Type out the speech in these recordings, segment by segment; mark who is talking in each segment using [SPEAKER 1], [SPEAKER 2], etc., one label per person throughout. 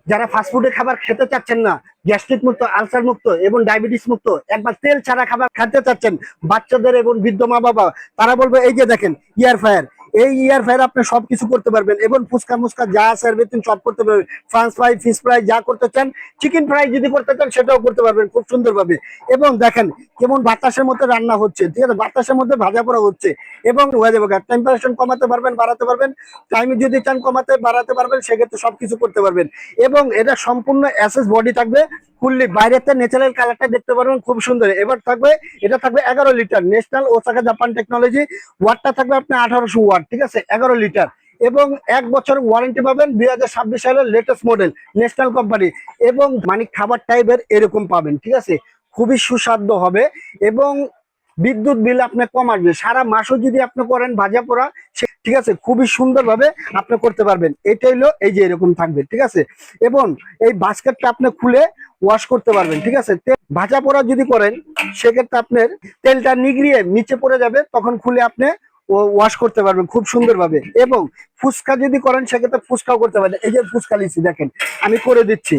[SPEAKER 1] যারা ফাস্টফুডের খাবার খেতে চাচ্ছেন না, গ্যাস্ট্রিক মুক্ত, আলসার মুক্ত এবং ডায়াবেটিস মুক্ত, একবার তেল ছাড়া খাবার খেতে চাচ্ছেন, বাচ্চাদের এবং বৃদ্ধ মা বাবা, তারা বলবে এই যে দেখেন ইয়ার ফায়ার। এই ইয়ার ফায়ার আপনি সবকিছু করতে পারবেন এবং ফুচকা মুচকা যা আছে এভরিথিং সব করতে পারবেন। ফ্রান্স ফ্রাই, ফিশ ফ্রাই যা করতে চান, চিকেন ফ্রাই যদি করতে চান সেটাও করতে পারবেন খুব সুন্দরভাবে। এবং দেখেন কেমন বাতাসের মধ্যে রান্না হচ্ছে, ঠিক আছে, বাতাসের মধ্যে ভাজা পোড়া হচ্ছে এবং হয়ে যাবে। টেম্পারেচার কমাতে পারবেন, বাড়াতে পারবেন, টাইম যদি চান কমাতে বাড়াতে পারবেন, সেক্ষেত্রে সবকিছু করতে পারবেন। এবং এটা সম্পূর্ণ এসএস বডি থাকবে, ফুললি বাইরেতে ন্যাচারাল কালারটা দেখতে পারবেন খুব সুন্দর। এবার থাকবে, এটা থাকবে 11 litre national Osaka Japan technology. ওয়াটটা থাকবে আপনার 1800 ওয়াট, ঠিক আছে, 11 লিটার। এবং 1 বছর ওয়ারেন্টি পাবেন, 2026 সালের লেটেস্ট মডেল ন্যাশনাল কোম্পানি। এবং মানে খাবার টাইপের এরকম পাবেন, ঠিক আছে, খুবই সুস্বাদু হবে। এবং বিদ্যুৎ বিল আপনি কম আসবে, সারা মাসও যদি আপনি করেন ভাজা পোড়া, ঠিক আছে, খুবই সুন্দরভাবে আপনি করতে পারবেন। এটা হলো এই যে এরকম থাকবে, ঠিক আছে। এবং এই বাস্কেটটা আপনি খুলে ওয়াশ করতে পারবেন, ঠিক আছে। ভাজা পোড়া যদি করেন সেক্ষেত্রে আপনার তেলটা নিগড়িয়ে নিচে পড়ে যাবে, তখন খুলে আপনি ওয়াশ করতে পারবেন খুব সুন্দরভাবে। এবং ফুচকা যদি করেন সেক্ষেত্রে ফুচকাও করতে পারবেন। এই যে ফুচকা লিচি দেখেন, আমি করে দিচ্ছি,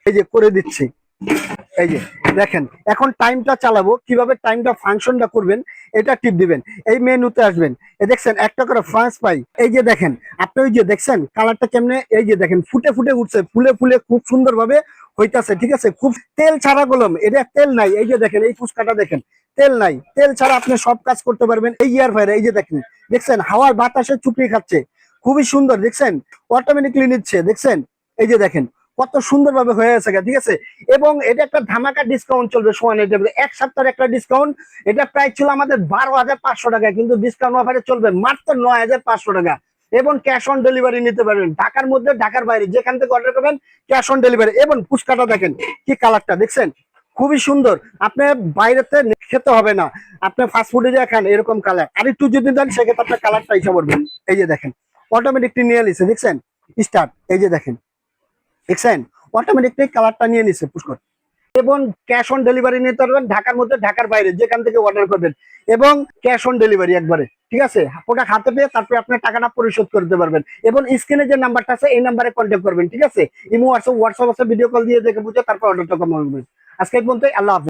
[SPEAKER 1] এই যে করে দিচ্ছি, এই যে দেখেন। এখন টাইমটা চালাবো, কিভাবে টাইমটা ফাংশনটা করবেন এটা টিপ দিবেন। এই মেনুতে আসবেন, এই দেখছেন একটা করে ফ্রান্স পাই, এই যে দেখেন আপনি, ওই যে দেখছেন কালারটা কেমনে, এই যে দেখেন ফুটে ফুটে উঠছে, ফুলে ফুলে খুব সুন্দরভাবে হইতাছে, ঠিক আছে। খুব তেল ছাড়া গোলম, এটা তেল নাই। এই যে দেখেন এই ফুচকাটা দেখেন, তেল নাই, তেল ছাড়া আপনি সব কাজ করতে পারবেন। এই ইয়ার ফায়ার, এই যে দেখেন, দেখছেন হাওয়ার বাতাসে চুপড়ি খাচ্ছে, খুবই সুন্দর, দেখছেন অটোমেটিকলি নিচ্ছে, দেখছেন এই যে দেখেন কত সুন্দরভাবে হয়ে গেছে, ঠিক আছে। এবং এটা একটা ধামাকা ডিসকাউন্ট চলবে সোয়ান, এটা 1 সপ্তাহের একটা ডিসকাউন্ট। এটা প্রাইস ছিল আমাদের 12,500 টাকা, কিন্তু ডিসকাউন্ট অফারে চলবে মাত্র 9,500 টাকা। এবং ক্যাশ অন ডেলিভারি নিতে পারবেন, ঢাকার মধ্যে ঢাকার বাইরে যেখান থেকে অর্ডার করবেন ক্যাশ অন ডেলিভারি। এবং ফুচকাটা দেখেন কি কালারটা, দেখছেন খুবই সুন্দর। আপনি বাইরেতে খেতে হবে না, আপনি ফাস্টফুডে যা খান এরকম কালার, আর একটু যদি দেন সেক্ষেত্রে আপনার কালারটা হিসাব করবেন। এই যে দেখেন অটোমেটিকলি নিয়ে নিছে, দেখছেন স্টার্ট, এই যে দেখেন, দেখছেন অটোমেটিকলি কালারটা নিয়ে নিছে পুষ্কর। এবং ক্যাশ অন ডেলিভারি নিতে পারবেন ঢাকার মধ্যে ঢাকার বাইরে যেখান থেকে অর্ডার করবেন। এবং ক্যাশ অন ডেলিভারি একবারে, ঠিক আছে, ওটা হাতে পেয়ে তারপরে আপনার টাকাটা পরিশোধ করতে পারবেন। এবং স্ক্রিনে যে নাম্বারটা আছে এই নাম্বারে কন্ট্যাক্ট করবেন, ঠিক আছে। ইমো হোয়াটসঅ্যাপ আছে, ভিডিও কল দিয়ে দেখে বুঝে তারপর অর্ডারটা কমাবেন। আজকে এই পর্যন্তই, আল্লাহ হাফেজ।